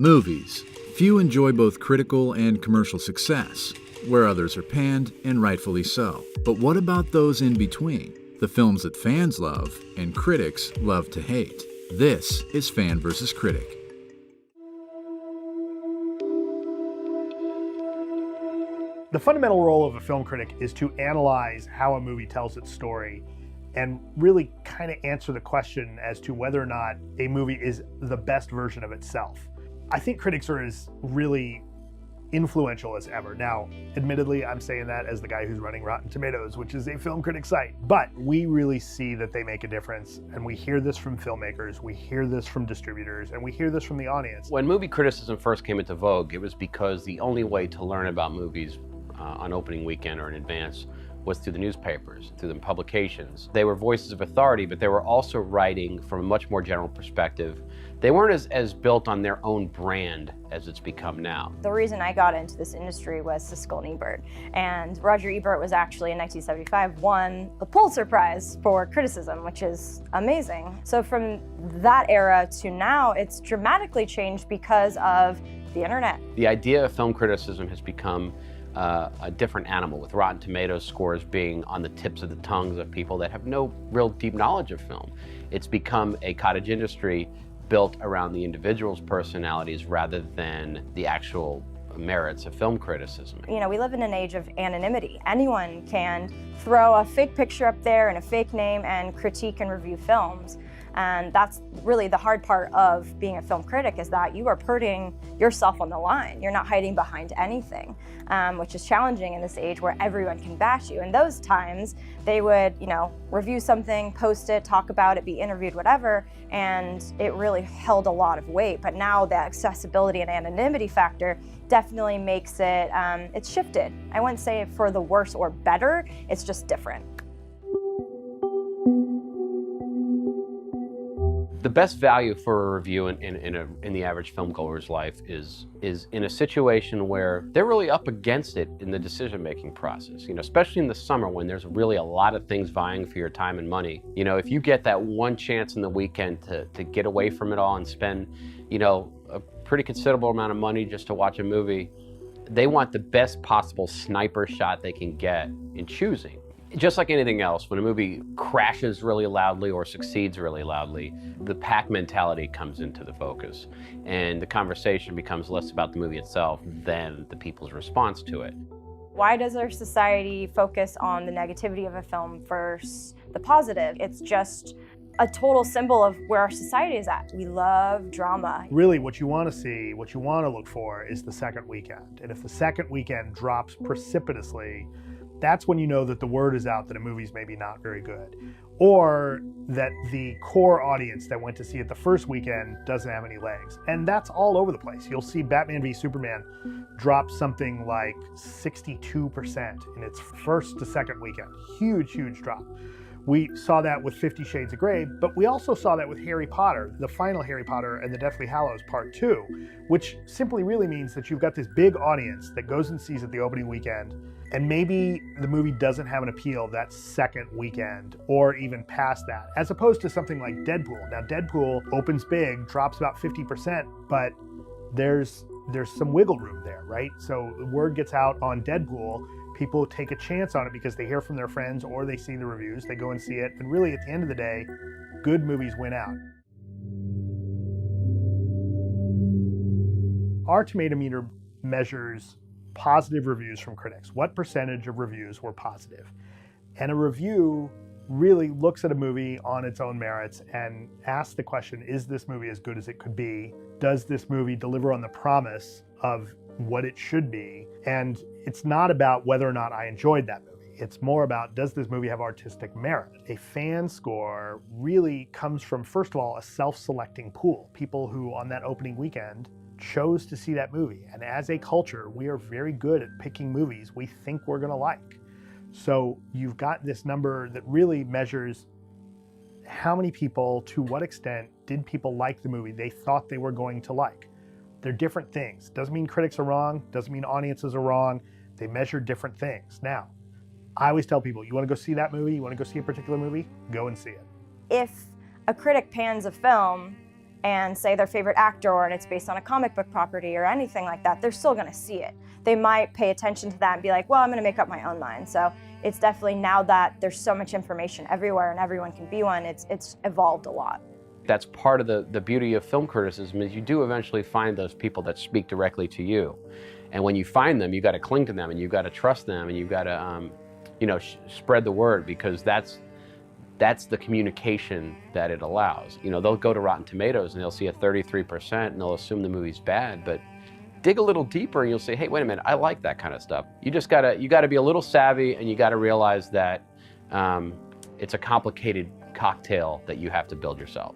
Movies. Few enjoy both critical and commercial success, where others are panned, and rightfully so. But what about those in between? The films that fans love and critics love to hate. This is Fan vs. Critic. The fundamental role of a film critic is to analyze how a movie tells its story and really kind of answer the question as to whether or not a movie is the best version of itself. I think critics are as really influential as ever. Now, admittedly, I'm saying that as the guy who's running Rotten Tomatoes, which is a film critic site, but we really see that they make a difference, and we hear this from filmmakers, we hear this from distributors, and we hear this from the audience. When movie criticism first came into vogue, it was because the only way to learn about movies on opening weekend or in advance was through the newspapers, through the publications. They were voices of authority, but they were also writing from a much more general perspective. They weren't as built on their own brand as it's become now. The reason I got into this industry was Siskel and Ebert, and Roger Ebert was actually in 1975 won the Pulitzer Prize for criticism, which is amazing. So from that era to now, it's dramatically changed because of the internet. The idea of film criticism has become a different animal, with Rotten Tomatoes scores being on the tips of the tongues of people that have no real deep knowledge of film. It's become a cottage industry built around the individual's personalities rather than the actual merits of film criticism. You know, we live in an age of anonymity. Anyone can throw a fake picture up there and a fake name and critique and review films. And that's really the hard part of being a film critic, is that you are putting yourself on the line. You're not hiding behind anything, which is challenging in this age where everyone can bash you. In those times, they would, review something, post it, talk about it, be interviewed, whatever, and it really held a lot of weight. But now the accessibility and anonymity factor definitely makes it, it's shifted. I wouldn't say for the worse or better, it's just different. The best value for a review in the average filmgoer's life is in a situation where they're really up against it in the decision-making process. Especially in the summer when there's really a lot of things vying for your time and money. If you get that one chance in the weekend to get away from it all and spend, a pretty considerable amount of money just to watch a movie, they want the best possible sniper shot they can get in choosing. Just like anything else, when a movie crashes really loudly or succeeds really loudly, the pack mentality comes into the focus, and the conversation becomes less about the movie itself than the people's response to it. Why does our society focus on the negativity of a film versus the positive? It's just a total symbol of where our society is at. We love drama. Really, what you want to see, what you want to look for is the second weekend. And if the second weekend drops precipitously, that's when you know that the word is out that a movie's maybe not very good, or that the core audience that went to see it the first weekend doesn't have any legs. And that's all over the place. You'll see Batman v Superman drop something like 62% in its first to second weekend. Huge, huge drop. We saw that with 50 Shades of Grey, but we also saw that with Harry Potter, the final Harry Potter and the Deathly Hallows Part 2, which simply really means that you've got this big audience that goes and sees it the opening weekend, and maybe the movie doesn't have an appeal that second weekend or even past that, as opposed to something like Deadpool. Now, Deadpool opens big, drops about 50%, but there's some wiggle room there, right? So the word gets out on Deadpool, people take a chance on it because they hear from their friends or they see the reviews, they go and see it, and really at the end of the day, good movies win out. Our tomato meter measures positive reviews from critics. What percentage of reviews were positive? And a review really looks at a movie on its own merits and asks the question, is this movie as good as it could be? Does this movie deliver on the promise of what it should be? And it's not about whether or not I enjoyed that movie. It's more about, does this movie have artistic merit? A fan score really comes from, first of all, a self-selecting pool. People who on that opening weekend chose to see that movie. And as a culture, we are very good at picking movies we think we're gonna like. So you've got this number that really measures how many people, to what extent did people like the movie they thought they were going to like. They're different things. Doesn't mean critics are wrong, doesn't mean audiences are wrong. They measure different things. Now, I always tell people, you wanna go see that movie, you wanna go see a particular movie, go and see it. If a critic pans a film, and say their favorite actor and it's based on a comic book property or anything like that, they're still gonna see it. They might pay attention to that and be like, well, I'm gonna make up my own mind. So it's definitely, now that there's so much information everywhere and everyone can be one, it's evolved a lot. That's part of the beauty of film criticism, is you do eventually find those people that speak directly to you. And when you find them, you got to cling to them and you got to trust them and you got to, spread the word, because that's the communication that it allows. They'll go to Rotten Tomatoes and they'll see a 33% and they'll assume the movie's bad, but dig a little deeper and you'll say, hey, wait a minute, I like that kind of stuff. You got to be a little savvy, and you got to realize that it's a complicated cocktail that you have to build yourself.